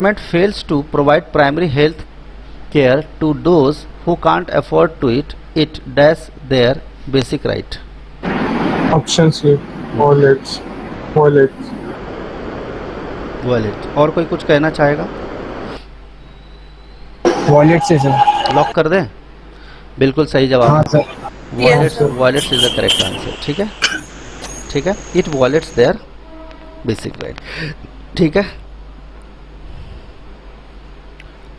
Government fails to provide primary health care to those who can't afford to it dash their basic right. Option C, wallets. Wallets. Wallet. और कोई कुछ कहना चाहेगा? Wallet से sir. Lock कर दें? बिल्कुल सही जवाब। हाँ sir. Wallets, wallets is the correct answer. ठीक है, ठीक है, it wallets their basic right. ठीक है,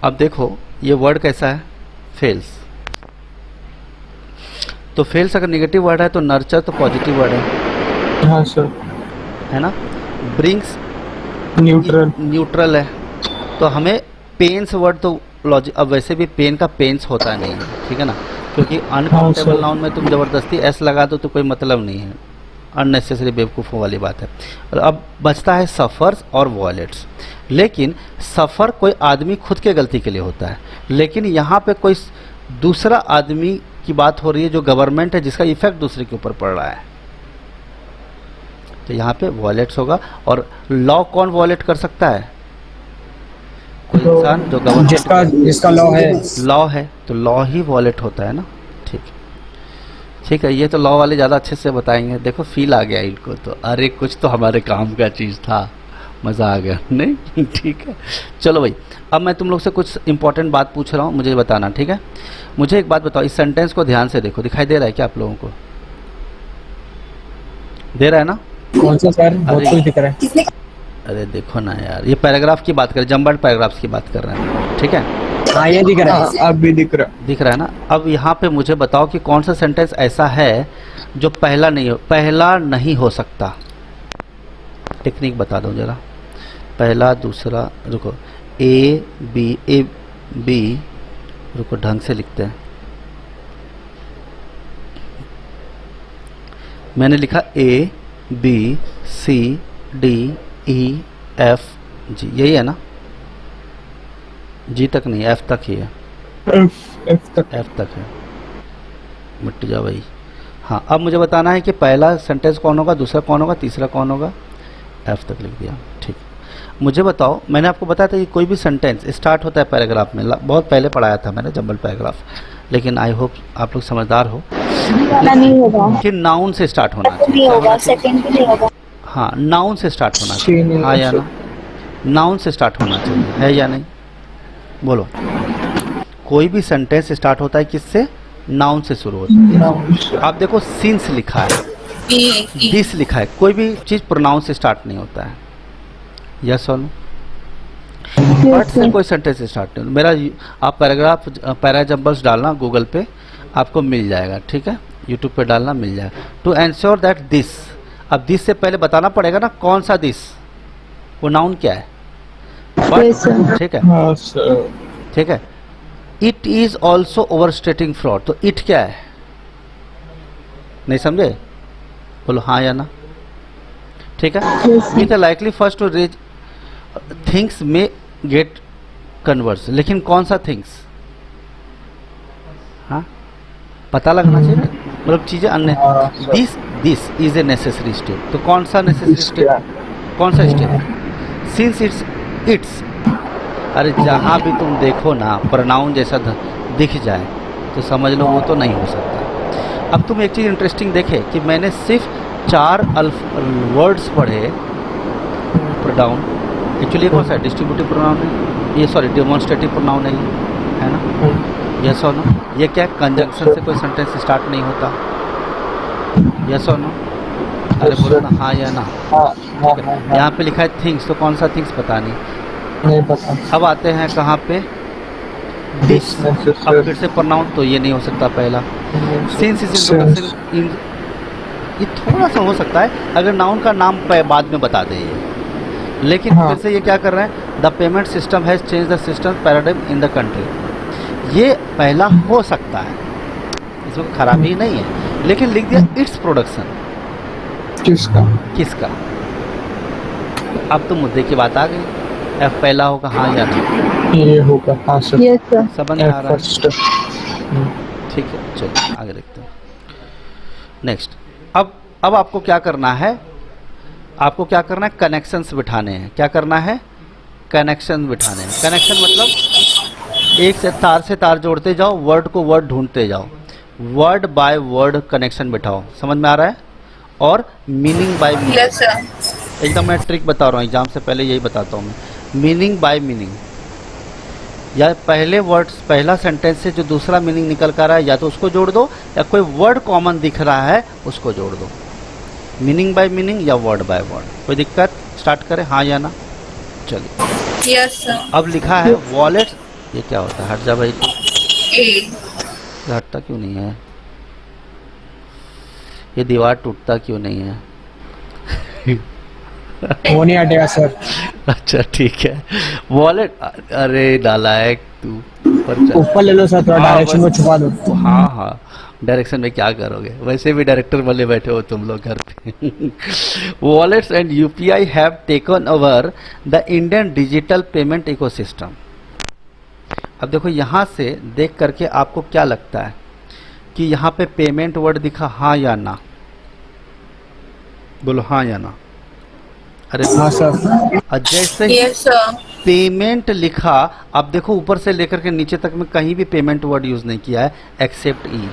अब देखो ये वर्ड कैसा है, फेल्स। तो फेल्स अगर नेगेटिव वर्ड है तो नर्चर तो पॉजिटिव वर्ड है। हाँ सर। है ना? Brings neutral. न्यूट्रल है। तो हमें पेन्स वर्ड तो लॉजिक, अब वैसे भी पेन का पेन्स होता नहीं है, ठीक है ना, क्योंकि अनकाउंटेबल नाउन में तुम जबरदस्ती एस लगा दो तो कोई मतलब नहीं है, अननेसेसरी बेवकूफ़ों वाली बात है। और अब बचता है सफ़र्स और वॉलेट्स। लेकिन सफ़र कोई आदमी खुद के गलती के लिए होता है, लेकिन यहाँ पे कोई दूसरा आदमी की बात हो रही है जो गवर्नमेंट है, जिसका इफेक्ट दूसरे के ऊपर पड़ रहा है, तो यहाँ पे वॉलेट्स होगा। और लॉ कौन वॉलेट कर सकता है? कोई इंसान जो गवर्नमेंट जिसका लॉ है। लॉ है तो लॉ ही वॉलेट होता है ना। ठीक, ठीक है, ये तो लॉ वाले ज़्यादा अच्छे से बताएंगे। देखो फील आ गया इनको तो, अरे कुछ तो हमारे काम का चीज़ था, मज़ा आ गया नहीं? ठीक है, चलो भाई, अब मैं तुम लोग से कुछ इंपॉर्टेंट बात पूछ रहा हूँ, मुझे बताना, ठीक है? मुझे एक बात बताओ, इस सेंटेंस को ध्यान से देखो, दिखाई दे रहा है क्या आप लोगों को? दे रहा है ना? कौन सा सर? बहुत कुछ दिख रहा है। अरे देखो ना यार, ये पैराग्राफ की बात कर, जम्बल्ड पैराग्राफ्स की बात कर रहे हैं, ठीक है? हाँ ये दिख रहा है, अब भी दिख रहा है ना? अब यहाँ पे मुझे बताओ कि कौन सा सेंटेंस ऐसा है जो पहला नहीं हो सकता। टेक्निक बता दो जरा, पहला दूसरा, रुको, ए बी, रुको ढंग से लिखते हैं। मैंने लिखा A B C D E F G, यही है ना? जी तक नहीं, एफ तक ही है। एफ तक है, मिट जा भाई। हाँ, अब मुझे बताना है कि पहला सेंटेंस कौन होगा, दूसरा कौन होगा, तीसरा कौन होगा। एफ तक लिख दिया, ठीक। मुझे बताओ, मैंने आपको बताया था कि कोई भी सेंटेंस स्टार्ट होता है पैराग्राफ में, बहुत पहले पढ़ाया था मैंने जंबल पैराग्राफ, लेकिन आई होप आप लोग समझदार हो कि नाउन से स्टार्ट होना चाहिए। हाँ, नाउन से स्टार्ट होना चाहिए, हाँ या ना? नाउन से स्टार्ट होना चाहिए, है या नहीं? बोलो। कोई भी सेंटेंस स्टार्ट होता है किससे? नाउन से शुरू होता है। आप देखो सिंस लिखा है, दिस लिखा है, कोई भी चीज़ प्रोनाउन से स्टार्ट नहीं होता है। यस और नो? बट से कोई सेंटेंस स्टार्ट नहीं। मेरा आप पैराग्राफ पैराजम्बल्स डालना गूगल पे, आपको मिल जाएगा, ठीक है? यूट्यूब पे डालना, मिल जाएगा। टू एंश्योर दैट दिस, अब दिस से पहले बताना पड़ेगा ना कौन सा दिस, वो नाउन क्या है, ठीक है? ठीक है। इट इज ऑल्सो ओवरस्टेटिंग फ्रॉड, तो इट क्या है? नहीं समझे? बोलो हाँ या ना। ठीक है। With likely first to reach things में गेट कन्वर्स, लेकिन कौन सा थिंग्स? हाँ, पता लगना चाहिए, मतलब चीजें अन्य। This is a necessary step, तो कौन सा नेसेसरी स्टेप? कौन सा स्टेप? सिंस इट्स, अरे जहाँ भी तुम देखो ना प्रोनाउन जैसा दिख जाए तो समझ लो वो तो नहीं हो सकता। अब तुम एक चीज़ इंटरेस्टिंग देखे कि मैंने सिर्फ 4 वर्ड्स पढ़े प्रोनाउन। एक्चुअली कौन सा है? डिस्ट्रीब्यूटिव प्रोनाउन है ये, सॉरी डेमोन्स्ट्रेटिव प्रोनाउन है ना? यस और नो? ये क्या है? कंजंक्शन से कोई सेंटेंस स्टार्ट नहीं होता। यस और नो? अरे बोलो ना हाँ या ना। यहाँ पे लिखा है थिंग्स, तो कौन सा थिंग्स पता नहीं पता। अब आते हैं कहाँ पे? दिस। अब फिर से प्रोनाउन, तो ये नहीं हो सकता पहला। सिंस इज इंट्रोडक्शन, ये थोड़ा सा हो सकता है अगर नाउन का नाम बाद में बता दे ये, लेकिन फिर से ये क्या कर रहे हैं? The payment system has change the system paradigm in the country, ये पहला हो सकता है, इसमें खराबी नहीं है, लेकिन लिख दिया इट्स प्रोडक्शन। किसका? अब तो मुद्दे की बात आ गई, एफ पहला होगा हाँ या नहीं? ये होगा हाँ सर। समझ आ रहा है? ठीक है, चलो आगे देखते हैं। नेक्स्ट, अब आपको क्या करना है? आपको क्या करना है? कनेक्शंस बिठाने हैं। क्या करना है? कनेक्शन बिठाने हैं। कनेक्शन मतलब एक से तार जोड़ते जाओ, वर्ड को वर्ड ढूंढते जाओ, वर्ड बाय वर्ड कनेक्शन बिठाओ। समझ में आ रहा है? और meaning bye meaning. Yes sir. एकदम मैं ट्रिक बता रहा हूँ, एग्जाम से पहले यही बताता हूँ मैं। मीनिंग बाय मीनिंग, या पहले वर्ड्स, पहला सेंटेंस से जो दूसरा मीनिंग निकल कर रहा है या तो उसको जोड़ दो, या कोई वर्ड कॉमन दिख रहा है उसको जोड़ दो। मीनिंग बाय मीनिंग या वर्ड बाय वर्ड। कोई दिक्कत? स्टार्ट करें, हाँ या ना? चलिए। Yes sir. अब लिखा है वॉलेट। ये क्या होता है? हट जा भाई तू। ए। हटता क्यों नहीं है? ये दीवार टूटता क्यों नहीं है? वो नहीं हटेगा सर। अच्छा ठीक है। वॉलेट, अरे नालायक तू, ऊपर चल। ऊपर ले लो सर, थोड़ा हाँ, डायरेक्शन को बस। छुपा दो। हाँ हाँ, डायरेक्शन में क्या करोगे? वैसे भी डायरेक्टर वाले बैठे हो तुम लोग घर पे। Wallets and UPI have taken over the Indian digital payment ecosystem. अब देखो यहाँ से देख करके आपको क्या लगता है कि यहाँ पे पेमेंट वर्ड दिखा, हाँ या ना? बोलो हाँ या ना। अरे हाँ सर। जैसे ही यस सर। पेमेंट लिखा, अब देखो ऊपर से लेकर के नीचे तक में कहीं भी पेमेंट वर्ड यूज नहीं किया है एक्सेप्ट ई।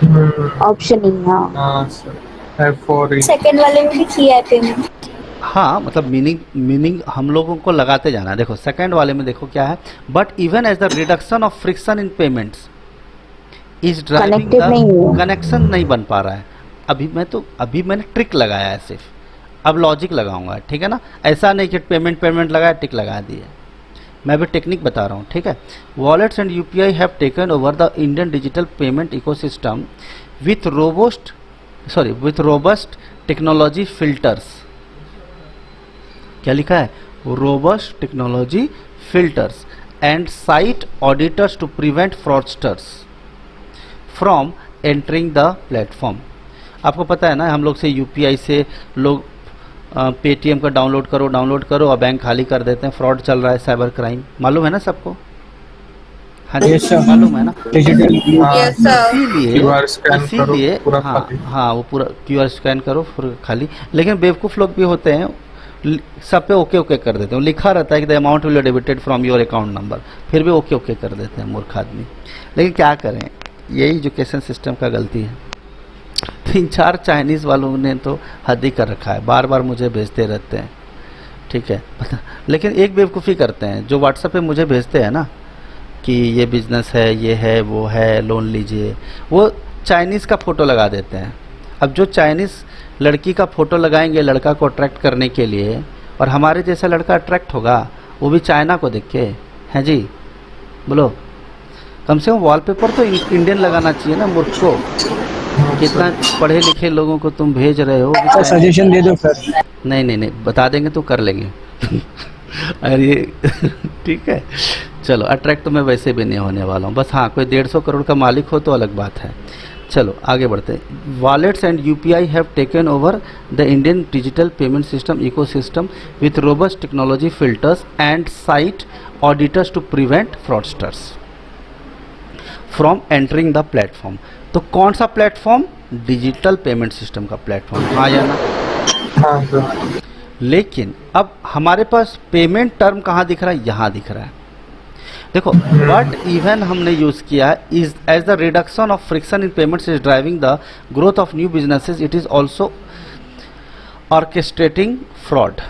ऑप्शन ही हाँ। हाँ सर। F4E। सेकंड वाले में भी किया है पेमेंट। हाँ मतलब मीनिंग हम लोगों को लगाते जाना है। देखो सेकंड वाले में देखो क्या है, but even as the reduction of friction in payments is driving Connected नहीं हुआ। द कनेक्शन नहीं बन पा रहा है। अभी मैंने ट्रिक लगाया है सिर्फ, अब लॉजिक लगाऊंगा, ठीक है ना? ऐसा नहीं कि पेमेंट लगाया टिक लगा दिए, मैं भी टेक्निक बता रहा हूँ, ठीक है? Wallets and UPI have taken over the Indian digital payment ecosystem with robust technology filters. क्या लिखा है? Robust technology filters and site auditors to prevent fraudsters from entering the platform. आपको पता है ना, हम लोग से यूपीआई से लोग पेटीएम का डाउनलोड करो और बैंक खाली कर देते हैं। फ्रॉड चल रहा है, साइबर क्राइम, मालूम है ना सबको? हाँ जी, Yes, sir. मालूम है ना? Digital. Yes sir. QR scan करो, इसीलिए पूरा हाँ खाली। हाँ, वो पूरा क्यूआर स्कैन करो पूरा खाली। लेकिन बेवकूफ़ लोग भी होते हैं, सब पे ओके कर देते हैं। लिखा रहता है कि the amount will debited from your account number, फिर भी ओके कर देते हैं मूर्ख आदमी। लेकिन क्या करें, यही एजुकेशन सिस्टम का गलती है। 3-4 चाइनीज़ वालों ने तो हद ही कर रखा है, बार बार मुझे भेजते रहते हैं, ठीक है? पता, लेकिन एक बेवकूफ़ी करते हैं, जो व्हाट्सएप पे मुझे भेजते हैं ना कि ये बिज़नेस है, ये है, वो है, लोन लीजिए, वो चाइनीज़ का फ़ोटो लगा देते हैं। अब जो चाइनीज़ लड़की का फ़ोटो लगाएंगे लड़का को अट्रैक्ट करने के लिए, और हमारे जैसा लड़का अट्रैक्ट होगा वो भी चाइना को देख के, हैं जी? बोलो, कम से कम वॉलपेपर तो इंडियन लगाना चाहिए ना मूर्ख को। कितना पढ़े लिखे लोगों को तुम भेज रहे हो। सर सजेशन दे दो सर। नहीं बता देंगे तो कर लेंगे। अरे ठीक है, चलो अट्रैक्ट तो मैं वैसे भी नहीं होने वाला हूँ। बस हाँ, कोई 150 करोड़ का मालिक हो तो अलग बात है। चलो आगे बढ़ते हैं। Wallets and UPI have taken over the Indian digital payment system ecosystem with robust technology filters and site auditors to prevent fraudsters from entering the platform. तो कौन सा प्लेटफॉर्म? डिजिटल पेमेंट सिस्टम का प्लेटफॉर्म, हाँ या ना? हाँ sir. लेकिन अब हमारे पास पेमेंट टर्म कहाँ दिख रहा है? यहाँ दिख रहा है। देखो, बट इवन हमने यूज किया है is as the reduction of friction in payments is driving the growth of new businesses, it is also orchestrating fraud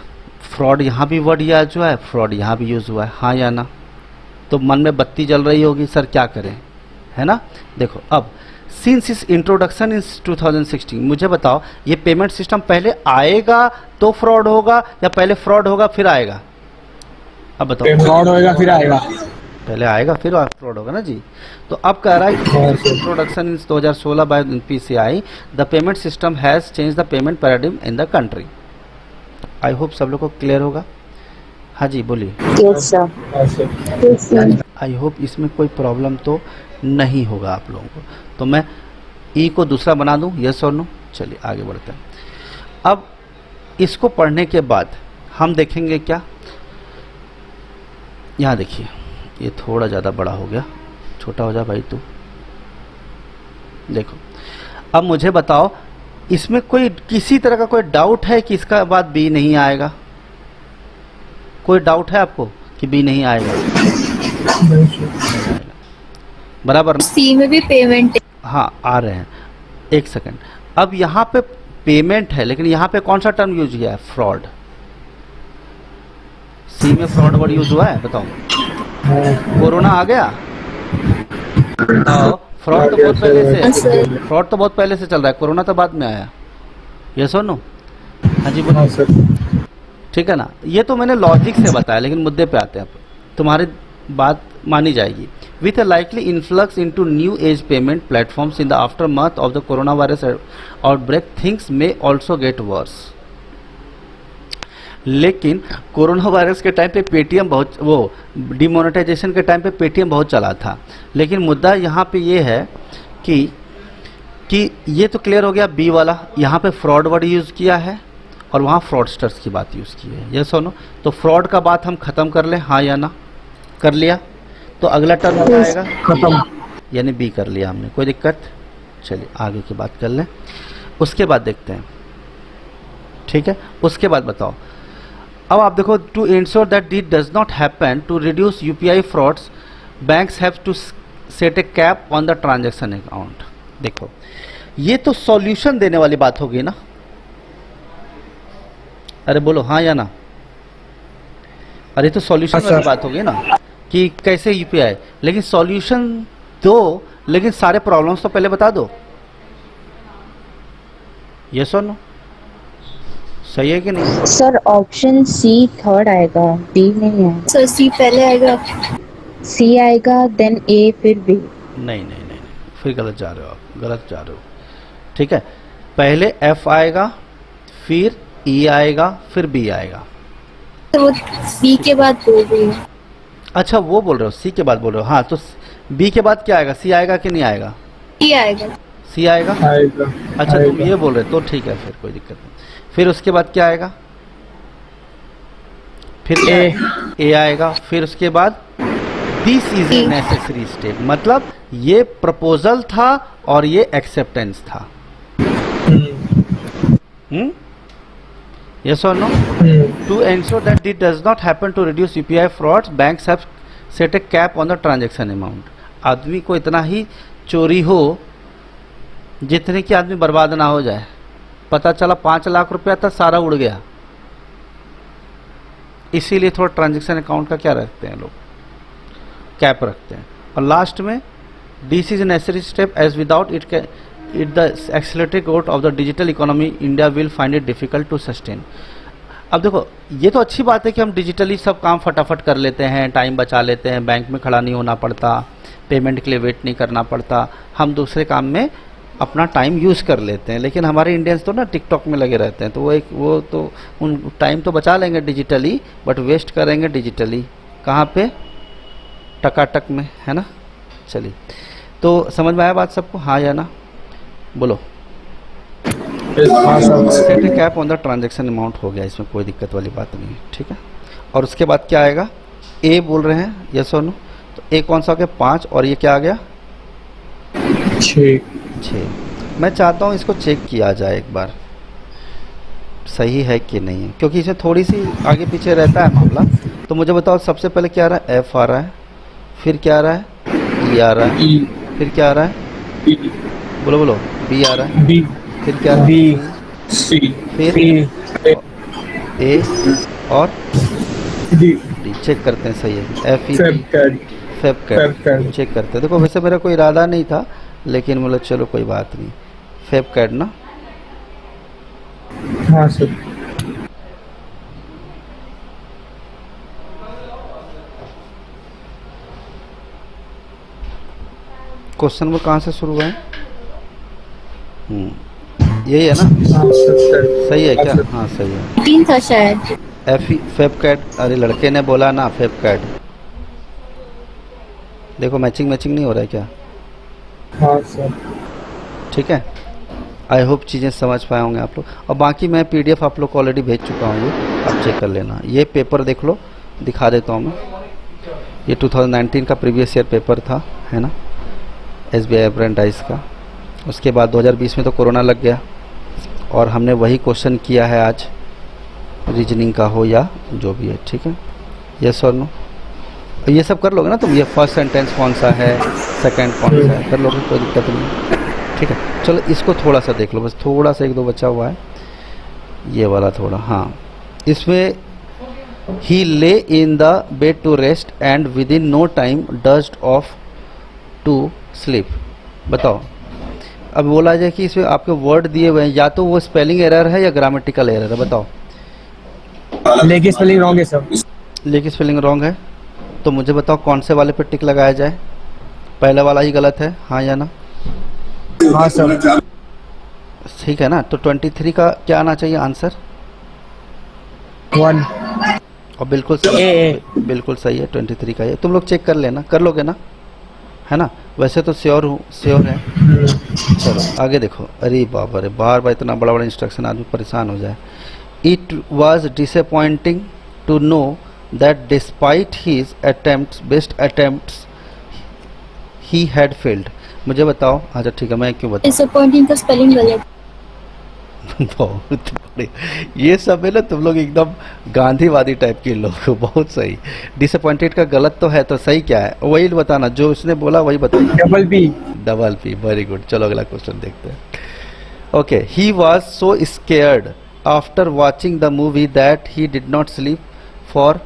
यहाँ भी वर्ड यूज हुआ है, फ्रॉड यहाँ भी यूज हुआ है, हाँ या ना? तो मन में बत्ती जल रही होगी, सर क्या करें, है ना? देखो, अब सिंस इस इंट्रोडक्शन इन 2016, मुझे बताओ ये पेमेंट सिस्टम पहले आएगा तो फ्रॉड होगा या पहले फ्रॉड होगा फिर आएगा? अब बताओ। फ्रॉड होएगा फिर आएगा। पहले आएगा फिर फ्रॉड होगा ना जी। तो अब कह रहा है कि introduction in 2016 by PCI the payment system has change the payment paradigm in the country. I hope सब लोग को क्लियर होगा। हाँ जी बोलिए। Yes sir. आई होप इसमें कोई प्रॉब्लम तो नहीं होगा आप लोगों को। तो मैं ई को दूसरा बना दूं, यस और नो? चलिए आगे बढ़ते हैं। अब इसको पढ़ने के बाद हम देखेंगे क्या, यहाँ देखिए, ये थोड़ा ज़्यादा बड़ा हो गया, छोटा हो जा भाई तू। देखो, अब मुझे बताओ इसमें कोई किसी तरह का कोई डाउट है कि इसका बाद बी नहीं आएगा? कोई डाउट है आपको कि बी नहीं आएगा? नहीं सर। बराबर ना? सी में भी पेमेंट हाँ, आ रहे हैं। एक सेकंड, अब यहाँ पे पेमेंट है, लेकिन यहाँ पे कौन सा टर्म यूज किया है? फ्रॉड। सी में फ्रॉड वर्ड यूज हुआ है, बताओ। कोरोना आ गया? फ्रॉड तो बहुत पहले से, फ्रॉड तो बहुत पहले से चल रहा है, कोरोना तो बाद में आया। ये सुनो, हाँ जी बोलो। हाँ सर। ठीक है ना? ये तो मैंने लॉजिक से बताया, लेकिन मुद्दे पे आते हैं। तुम्हारी बात मानी जाएगी। With a likely influx into new age payment platforms in the aftermath of the corona virus outbreak, things may also get worse. लेकिन कोरोना वायरस के टाइम पे पेटीएम बहुत, वो डिमोनेटाइजेशन के टाइम पे पेटीएम बहुत चला था। लेकिन मुद्दा यहाँ पे ये है कि ये तो क्लियर हो गया, बी वाला यहाँ पे फ्रॉड वर्ड यूज़ किया है और वहाँ फ्रॉडस्टर्स की बात यूज़ की है। ये सुनो, तो फ्रॉड का बात हम ख़त्म कर लें, हाँ या ना? कर लिया तो अगला टर्म क्या आएगा? खत्म। यानी बी कर लिया हमने, कोई दिक्कत? चलिए आगे की बात कर लें, उसके बाद देखते हैं। ठीक है, उसके बाद बताओ। अब आप देखो, to ensure that this does not happen, to reduce UPI frauds, banks have to set a cap on the transaction account. देखो, ये तो सॉल्यूशन देने वाली बात होगी ना? अरे बोलो हाँ या ना? अरे तो सॉल्यूशन हाँ, वाली सर। बात होगी ना कि कैसे यूपीआई, लेकिन सॉल्यूशन दो, लेकिन सारे प्रॉब्लम्स तो पहले बता दो। ये सुनो, सही है कि नहीं? सर ऑप्शन सी थर्ड आएगा, बी नहीं है। सर सी पहले आएगा। सी आएगा, देन ए, फिर बी। नहीं नहीं नहीं नहीं, फिर गलत जा रहे हो आप, गलत जा रहे हो। ठीक है, पहले एफ आएगा, फिर ई आएगा, फिर बी आएगा। तो वो बी के बाद बोल रही है। अच्छा वो बोल रहे हो, सी के बाद बोल रहे हो। हाँ तो बी के बाद क्या आएगा? सी आएगा कि नहीं आएगा? सी आएगा। सी आएगा? आएगा। अच्छा तुम आएगा। ये बोल रहे हो, तो ठीक है, फिर कोई दिक्कत नहीं। फिर उसके बाद क्या आएगा? फिर ए आएगा, फिर उसके बाद this is a necessary step, मतलब ये प्रपोजल था और ये एक्सेप्टेंस था। Yes or no? To ensure that it does not happen to reduce UPI frauds, banks have set a cap on the transaction amount. आदमी को इतना ही चोरी हो जितने की आदमी बर्बाद ना हो जाए। पता चला 5 लाख रुपया था, सारा उड़ गया। इसीलिए थोड़ा ट्रांजैक्शन अकाउंट का क्या रखते हैं लोग? कैप रखते हैं। और लास्ट में this is necessary step as without it the accelerated growth of the digital economy India will find it difficult to sustain. अब देखो, ये तो अच्छी बात है कि हम डिजिटली सब काम फटाफट कर लेते हैं, टाइम बचा लेते हैं, बैंक में खड़ा नहीं होना पड़ता, पेमेंट के लिए वेट नहीं करना पड़ता, हम दूसरे काम में अपना टाइम यूज़ कर लेते हैं। लेकिन हमारे इंडियंस तो ना टिकटॉक में लगे रहते हैं, तो वो तो उन टाइम तो बचा लेंगे डिजिटली, बट वेस्ट करेंगे डिजिटली। कहाँ पे? टकाटक में, है ना? चलिए, तो समझ में आया बात सबको, हाँ या ना? बोलो। Set cap on the transaction amount हो गया, इसमें कोई दिक्कत वाली बात नहीं है। ठीक है, और उसके बाद क्या आएगा? ए बोल रहे हैं, यस और नो? तो ए कौन सा हो गया? 5, और ये क्या आ गया? 6। मैं चाहता हूँ इसको चेक किया जाए एक बार, सही है कि नहीं है, क्योंकि इसमें थोड़ी सी आगे पीछे रहता है मामला। तो मुझे बताओ, सबसे पहले क्या आ रहा है? एफ आ रहा है, फिर क्या आ रहा है? ई आ रहा है, फिर क्या आ रहा है? बोलो बोलो। बी आ रहा है, बी, फिर क्या आ रहा है? बी, सी, फिर ए और डी। डी। चेक करते हैं सही है। F E fab cad check करते हैं। देखो वैसे मेरा कोई इरादा नहीं था, लेकिन मतलब चलो कोई बात नहीं। फेब कैड ना? हाँ सर। क्वेश्चन नंबर कहाँ से शुरू हुआ है? यही है ना? हाँ सर। सही है क्या? हाँ सही है। 3 था शायद। F E fab cad. अरे लड़के ने बोला ना फेब कैड। देखो मैचिंग नहीं हो रहा है क्या? हाँ सर। ठीक है, आई होप चीज़ें समझ पाए होंगे आप लोग। और बाकी मैं पीडीएफ आप लोग को ऑलरेडी भेज चुका हूँ, आप चेक कर लेना। ये पेपर देख लो, दिखा देता हूँ मैं। ये 2019 का प्रीवियस ईयर पेपर था, है ना, SBI अप्रेंटाइज का। उसके बाद 2020 में तो कोरोना लग गया और हमने वही क्वेश्चन किया है आज, रीजनिंग का हो या जो भी है। ठीक है, यस और नो? ये सब कर लोगे ना तुम, ये फर्स्ट सेंटेंस कौन सा है, सेकंड कौन सा है, कर लोगे, कोई दिक्कत नहीं। ठीक है, चलो इसको थोड़ा सा देख लो, बस थोड़ा सा एक दो बचा हुआ है, ये वाला थोड़ा। हाँ, इसमें ही lay in the bed to rest and within no time dust off to sleep. बताओ, अब बोला जाए कि इसमें आपके वर्ड दिए हुए हैं, या तो वो स्पेलिंग एरर है या ग्रामेटिकल एरर है, बताओ। लेकिन स्पेलिंग रॉन्ग है सर। लेकिन स्पेलिंग रॉन्ग है, तो मुझे बताओ कौन से वाले पे टिक लगाया जाए। पहले वाला ही गलत है, हाँ या ना? हाँ सर। ठीक है ना, तो 23 का क्या आना चाहिए आंसर? 1 और बिल्कुल सही, बिल्कुल सही है 23 का। ये तुम लोग चेक कर लेना, कर लोगे ना, है ना? वैसे तो श्योर हूँ, श्योर है। चलो आगे देखो। अरे बाबा रे, बार बार इतना बड़ा बड़ा इंस्ट्रक्शन, आदमी परेशान हो जाए। It was disappointing to know that despite his attempts, best attempts, he had failed. मुझे बताओ। अच्छा ठीक है, मैं क्यों बताऊँ? डिसअपॉइंटिंग का स्पेलिंग गलत। बहुत बड़े, ये सब है ना, तुम लोग एकदम गांधीवादी टाइप के लोग हो। बहुत सही। डिसअपॉइंटेड का गलत तो है, तो सही क्या है वही बताना, जो उसने बोला वही बताइए। Double P. Double P, very good. चलो अगला क्वेश्चन देखते हैं। Okay, he was so scared after watching the movie that he did not sleep for.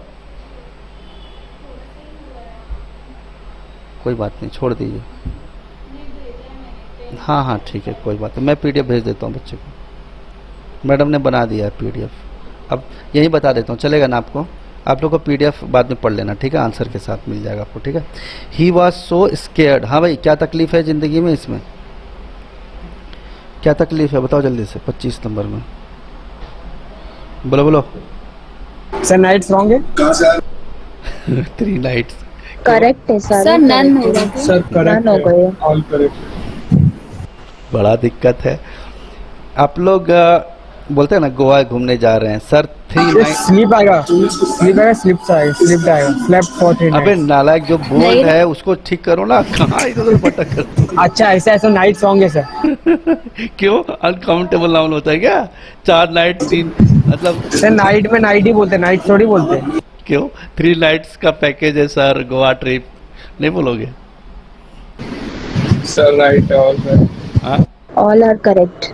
कोई बात नहीं, छोड़ दीजिए। हाँ हाँ ठीक है, कोई बात नहीं, मैं पीडीएफ भेज देता हूँ बच्चे को, मैडम ने बना दिया है पीडीएफ। अब यही बता देता हूँ, चलेगा ना आपको? आप लोग को पीडीएफ बाद में पढ़ लेना, ठीक है? आंसर के साथ मिल जाएगा आपको, ठीक है? He was so scared. हाँ भाई, क्या तकलीफ है ज़िंदगी में? इसमें क्या तकलीफ है बताओ जल्दी से। 25 नंबर में बोलो बोलो। सर नाइट्स रॉन्ग है। 3 नाइट्स करेक्ट है सर। सर नन होगा। सर करेक्ट हो गए। All correct. बड़ा दिक्कत है। आप लोग बोलते हैं ना गोवा घूमने जा रहे हैं सर, 3 नाइट। स्लीप आएगा, स्लीप आएगा, स्लिप्स आएगा, स्लिप आएगा, स्लेप्ट फॉर 3 अबे नाइट्स। नालायक, जो बोल नहीं। है उसको ठीक करो ना, कहाँ इधर भटक कर। अच्छा ऐसा ऐसा नाइट्स रॉन्ग है सर। क्यों अनकाउंटेबल नाउन होता है क्या? 4 नाइट 3 मतलब सर नाइट में नाइट ही बोलते हैं, नाइट थोड़ी बोलते हैं। क्यों? 3 नाइट्स का पैकेज है सर, गोवा ट्रिप, नहीं बोलोगे? Sir right all right. हाँ, all are correct.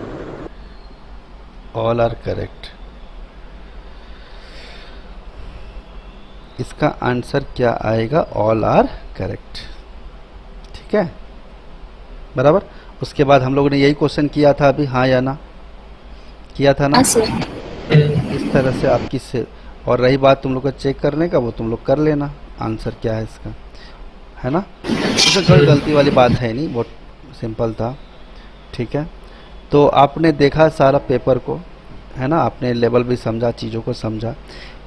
All are correct. इसका आंसर क्या आएगा? ऑल आर करेक्ट, ठीक है, बराबर। उसके बाद हम लोगों ने यही क्वेश्चन किया था अभी, हाँ या ना? किया था ना? हाँ सर। इस तरह से आपकी से। और रही बात तुम लोग का चेक करने का, वो तुम लोग कर लेना आंसर क्या है इसका, है ना? इसमें कोई गलती वाली बात है नहीं, बहुत सिंपल था, ठीक है? तो आपने देखा सारा पेपर को, है ना? आपने लेवल भी समझा, चीज़ों को समझा।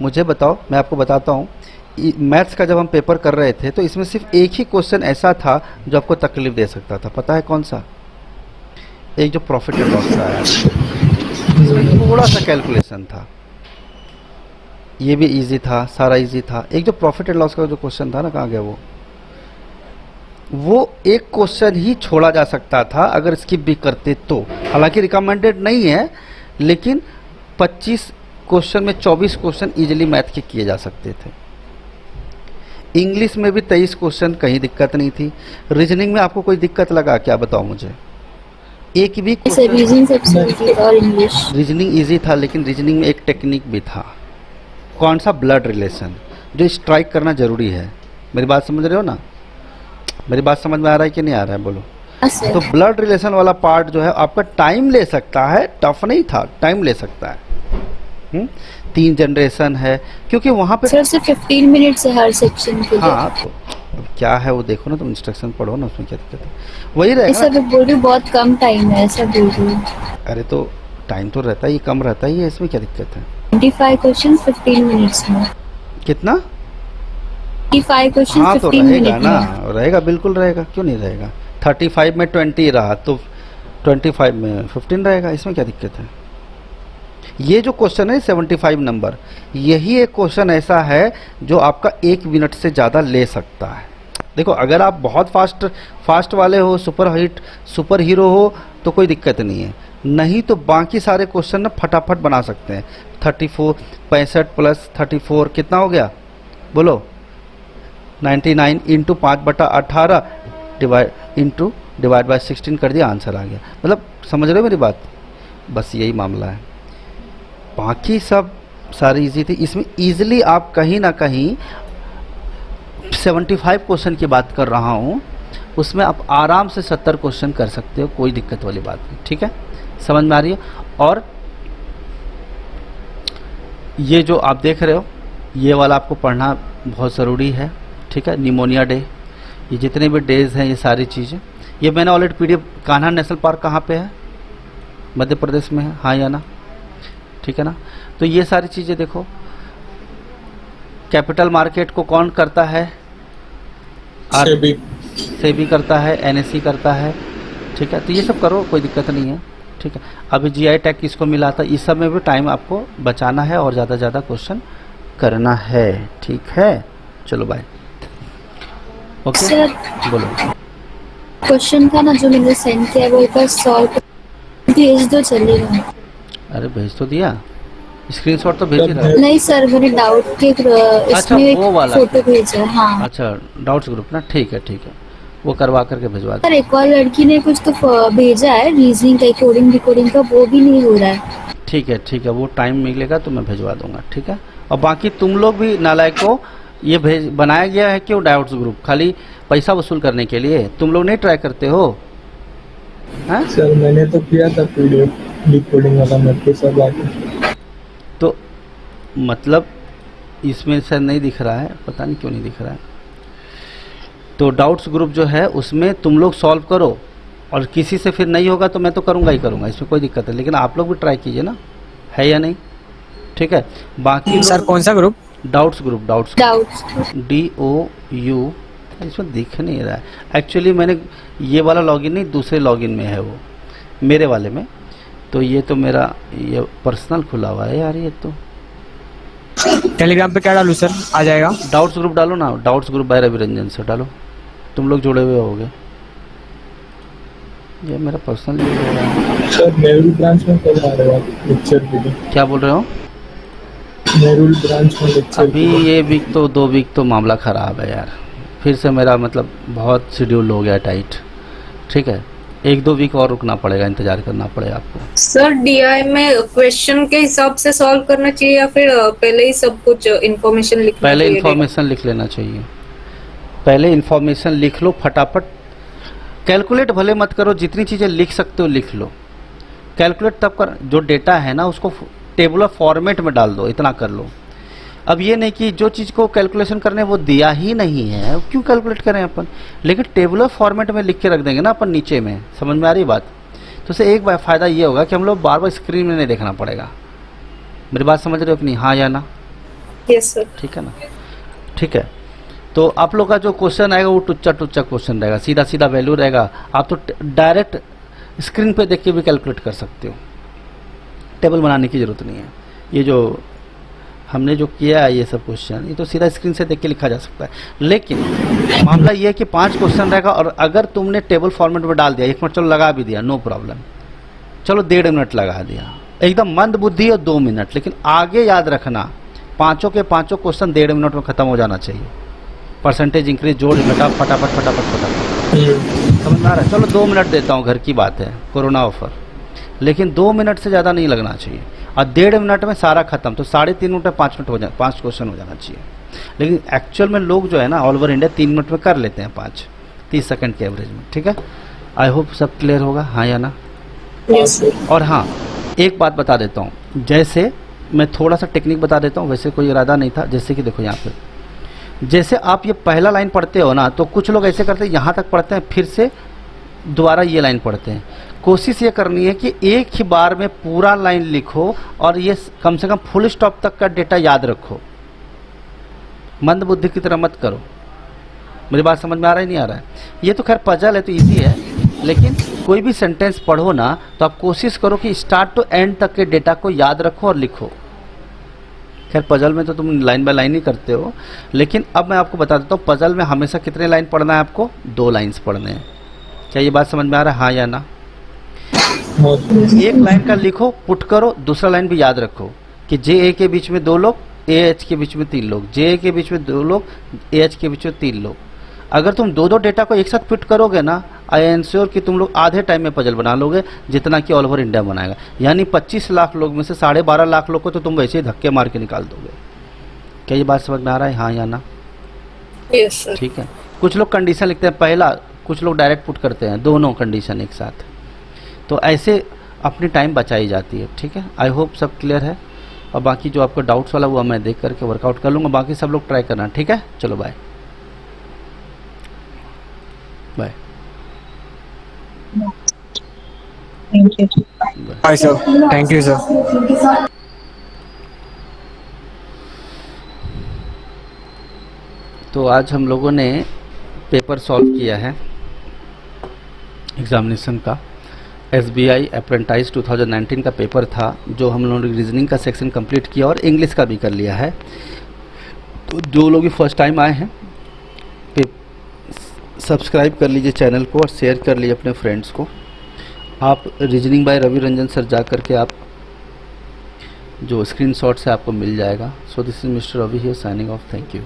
मुझे बताओ, मैं आपको बताता हूँ, मैथ्स का जब हम पेपर कर रहे थे तो इसमें सिर्फ एक ही क्वेश्चन ऐसा था जो आपको तकलीफ दे सकता था, पता है कौन सा? एक जो प्रॉफिट एंड लॉस का आया, इसमें थोड़ा सा कैलकुलेशन था, ये भी इजी था, सारा इजी था। एक जो प्रॉफिट एंड लॉस का जो क्वेश्चन था ना, कहाँ गया वो एक क्वेश्चन ही छोड़ा जा सकता था अगर स्किप भी करते तो। हालांकि रिकमेंडेड नहीं है, लेकिन 25 क्वेश्चन में 24 क्वेश्चन इजीली मैथ के किए जा सकते थे। इंग्लिश में भी 23 क्वेश्चन, कहीं दिक्कत नहीं थी। रीजनिंग में आपको कोई दिक्कत लगा क्या, बताओ मुझे? एक भी सर रीजनिंग सबसे इजी और इंग्लिश। रीजनिंग इजी था, लेकिन रीजनिंग में एक टेक्निक भी था। कौन सा? ब्लड रिलेशन, जो स्ट्राइक करना जरूरी है। मेरी बात समझ रहे हो ना? मेरी बात समझ में आ रहा है कि नहीं आ रहा है, बोलो। हाँ सर। तो ब्लड रिलेशन वाला पार्ट जो है आपका टाइम ले सकता है, टफ नहीं था, टाइम ले सकता है। 3 जनरेशन है, क्योंकि वहाँ पे सर सिर्फ 15 मिनट से हर सेक्शन के लिए। हाँ, तो अब क्या है वो देखो ना, तुम इंस्ट्रक्शन पढ़ो ना, उसमें क्या दिक्कत है, वही रहेगा ऐसा ना। भी बोल रही हूँ, बहुत कम टाइम है, ऐसा बोल रही हूँ। अरे तो टाइम तो रहता ही, कम रहता ही है, इसमें क्या दिक्कत है? 25 क्वेश्चन 15 मिनट्स में। कितना? 25 क्वेश्चन हाँ तो 15 रहेगा मिनट ना, में। रहेगा, बिल्कुल रहेगा, क्यों नहीं रहेगा? 35 में 20 रहा तो 25 में 15 रहेगा, इसमें क्या दिक्कत है? ये जो क्वेश्चन है 75 नंबर, यही एक क्वेश्चन ऐसा है जो आपका 1 मिनट से ज़्यादा ले सकता है। देखो, अगर आप बहुत फास्ट वाले हो, सुपर हीरो हो तो कोई दिक्कत नहीं है, नहीं तो बाकी सारे क्वेश्चन ना फटाफट बना सकते हैं। 64 65 प्लस 34 कितना हो गया बोलो? 99 इंटू 5/18 डिवाइड बाय 16 कर दिया, आंसर आ गया। मतलब समझ रहे हो मेरी बात? बस यही मामला है, बाकी सब सारी इजी थी। इसमें इजीली आप कहीं ना कहीं 75 क्वेश्चन की बात कर रहा हूँ, उसमें आप आराम से 70 क्वेश्चन कर सकते हो, कोई दिक्कत वाली बात नहीं। ठीक है, समझ में आ रही है? और ये जो आप देख रहे हो, ये वाला आपको पढ़ना बहुत ज़रूरी है। ठीक है, निमोनिया डे, ये जितने भी डेज हैं, ये सारी चीज़ें, ये मैंने already PDF. Kanha national park कहाँ पे है? मध्य प्रदेश में है, हाँ या ना? ठीक है ना? तो ये सारी चीज़ें देखो। कैपिटल मार्केट को कौन करता है? सेबी करता है, एनएससी करता है। ठीक है, तो ये सब करो, कोई दिक्कत नहीं है। ठीक है, अभी जीआई टैग किसको मिला था, इस सब में भी टाइम आपको बचाना है और ज़्यादा से ज़्यादा क्वेश्चन करना है। ठीक है, चलो बाय। ओके सर बोलो। क्वेश्चन था ना जो मैंने सेंड किया है, वो एक बार सॉल्व भेज दो, चलेगा? अरे भेज तो दिया, स्क्रीनशॉट तो भेज ही रहा है। नहीं सर, मैंने डाउट के इसमें एक वो वाला। फोटो भेजा है। हाँ अच्छा, डाउट्स ग्रुप ना, ठीक है ठीक है, वो करवा करके भिजवा दो। सर, एक और लड़की ने कुछ तो भेजा है रीजनिंग का, कोडिंग रिकॉर्डिंग का, वो भी नहीं हो रहा है। ठीक है ठीक है, वो टाइम मिलेगा तो मैं भिजवा दूंगा। ठीक है, और बाकी तुम लोग भी नालायक को, ये बनाया गया है क्यों डाउट्स ग्रुप? खाली पैसा वसूल करने के लिए? तुम लोग नहीं ट्राई करते हो? हैं? सर मैंने तो किया था पीडीएफ डिकोडिंग वाला, मेरे को सब आ गया। तो मतलब इसमें से नहीं दिख रहा है, पता नहीं क्यों नहीं दिख रहा है। तो डाउट्स ग्रुप जो है उसमें तुम लोग सॉल्व करो, और किसी से फिर नहीं होगा तो मैं तो करूँगा ही करूँगा, इसमें कोई दिक्कत है। लेकिन आप लोग भी ट्राई कीजिए ना, है या नहीं? ठीक है, बाकी सर कौन सा group? Doubts group, doubts doubt DOU, इसमें दिख नहीं रहा है एक्चुअली। मैंने ये वाला लॉगिन नहीं, दूसरे लॉगिन में है वो, मेरे वाले में। तो ये तो मेरा ये पर्सनल खुला हुआ है यार। ये तो टेलीग्राम पे क्या डालूं सर, आ जाएगा? डाउट्स ग्रुप डालो ना, doubts group by Ravi Ranjan से डालो, तुम लोग जुड़े हुए होगे। ये मेरा पर्सनल यूज हो रहा है। सर नेहरू ब्रांच में कब आ रहे हो आप लेक्चर के लिए? क्या बोल रहे हो? नेहरू ब्रांच में लेक्चर अभी ये वीक तो 2 वीक तो मामला ख़राब है यार, फिर से मेरा मतलब बहुत शेड्यूल हो गया टाइट। ठीक है, 1-2 वीक और रुकना पड़ेगा, इंतज़ार करना पड़ेगा आपको। सर डीआई में क्वेश्चन के हिसाब से सॉल्व करना चाहिए या फिर पहले ही सब कुछ इन्फॉर्मेशन लिखना पहले चाहिए? इन्फॉर्मेशन लिख लेना चाहिए, पहले इन्फॉर्मेशन लिख लो फटाफट। कैलकुलेट भले मत करो, जितनी चीज़ें लिख सकते हो लिख लो। कैलकुलेट तब कर, जो डेटा है ना उसको टेबुलर फॉर्मेट में डाल दो, इतना कर लो। अब ये नहीं कि जो चीज़ को कैलकुलेशन करने वो दिया ही नहीं है, क्यों कैलकुलेट करें अपन। लेकिन टेबुलर फॉर्मेट में लिख के रख देंगे ना अपन नीचे में, समझ में आ रही बात? तो उससे एक फ़ायदा ये होगा कि हम लोग बार बार स्क्रीन में नहीं देखना पड़ेगा। मेरी बात समझ रहे हो कि नहीं, हाँ या ना? Yes sir. ठीक है ना? ठीक है, तो आप लोग का जो क्वेश्चन आएगा वो टुच्चा टुच्चा क्वेश्चन रहेगा, सीधा सीधा वैल्यू रहेगा। आप तो डायरेक्ट स्क्रीन पे देख के भी कैलकुलेट कर सकते हो, टेबल बनाने की ज़रूरत नहीं है। ये जो हमने जो किया है ये सब क्वेश्चन, ये तो सीधा स्क्रीन से देख के लिखा जा सकता है। लेकिन मामला ये है कि 5 क्वेश्चन रहेगा, और अगर तुमने टेबल फॉर्मेट में डाल दिया, 1 मिनट चलो लगा भी दिया, नो प्रॉब्लम, चलो 1.5 मिनट लगा दिया, एकदम मंद बुद्धि, और 2 मिनट। लेकिन आगे याद रखना, पाँचों के पाँचों क्वेश्चन 1.5 मिनट में ख़त्म हो जाना चाहिए। परसेंटेज इंक्रीज, जोड़ घटा, फटाफट फटाफट फटाफट, समझ में आ रहा है? चलो 2 मिनट देता हूँ, घर की बात है, कोरोना ऑफर। लेकिन 2 मिनट से ज़्यादा नहीं लगना चाहिए, और 1.5 मिनट में सारा खत्म। तो 3.5 मिनट में 5 मिनट हो जाए, 5 क्वेश्चन हो जाना चाहिए। लेकिन एक्चुअल में लोग जो है ना ऑल ओवर इंडिया 3 मिनट में कर लेते हैं, 30 सेकंड के एवरेज में। ठीक है, आई होप सब क्लियर होगा, हाँ या ना? Yes sir. और हाँ, एक बात बता देता हूँ, जैसे मैं थोड़ा सा टेक्निक बता देता हूँ, वैसे कोई इरादा नहीं था। जैसे कि देखो यहाँ पे, जैसे आप ये पहला लाइन पढ़ते हो ना, तो कुछ लोग ऐसे करते हैं, यहाँ तक पढ़ते हैं, फिर से दोबारा ये लाइन पढ़ते हैं। कोशिश ये करनी है कि एक ही बार में पूरा लाइन लिखो, और ये कम से कम फुल स्टॉप तक का डेटा याद रखो, मंद बुद्धि की तरह मत करो। मेरी बात समझ में आ रहा है नहीं आ रहा है? ये तो खैर पजल है तो इजी है, लेकिन कोई भी सेंटेंस पढ़ो ना तो आप कोशिश करो कि स्टार्ट टू एंड तक के डेटा को याद रखो और लिखो। खैर पजल में तो तुम लाइन बाय लाइन ही करते हो, लेकिन अब मैं आपको बता देता हूँ, पजल में हमेशा कितने लाइन पढ़ना है आपको? 2 लाइन्स पढ़ने हैं। क्या ये बात समझ में आ रहा है, हाँ या ना? एक लाइन का लिखो, पुट करो, दूसरा लाइन भी याद रखो कि JA के बीच में 2 लोग, ए एच के बीच में 3 लोग, जे के बीच में 2 लोग, ए एच के बीच में 3 लोग। अगर तुम दो डेटा को एक साथ फिट करोगे ना, आई एम श्योर कि तुम लोग आधे टाइम में पजल बना लोगे जितना कि ऑल ओवर इंडिया बनाएगा। यानी 25 लाख लोग में से 12.5 लाख लोग को तो तुम वैसे ही धक्के मार के निकाल दोगे। क्या ये बात समझ में आ रहा है? हाँ या ना? Yes sir. ठीक है। कुछ लोग कंडीशन लिखते हैं पहला, कुछ लोग डायरेक्ट पुट करते हैं दोनों कंडीशन एक साथ, तो ऐसे अपनी टाइम बचाई जाती है। ठीक है, आई होप सब क्लियर है। और बाकी जो आपको डाउट्स वाला हुआ मैं देख करके वर्कआउट कर लूँगा, बाकी सब लोग ट्राई करना। ठीक है, चलो bye bye thank you. Hi sir. Thank you sir. तो आज हम लोगों ने पेपर सॉल्व किया है एग्जामिनेशन का। SBI अप्रेंटाइज 2019 का पेपर था, जो हम लोगों ने रीजनिंग का सेक्शन कंप्लीट किया और इंग्लिश का भी कर लिया है। तो जो लोग फर्स्ट टाइम आए हैं, सब्सक्राइब कर लीजिए चैनल को और शेयर कर लीजिए अपने फ्रेंड्स को। आप reasoning by Ravi Ranjan sir जा करके आप जो स्क्रीनशॉट से आपको मिल जाएगा। So this is mister Ravi here signing off. Thank you.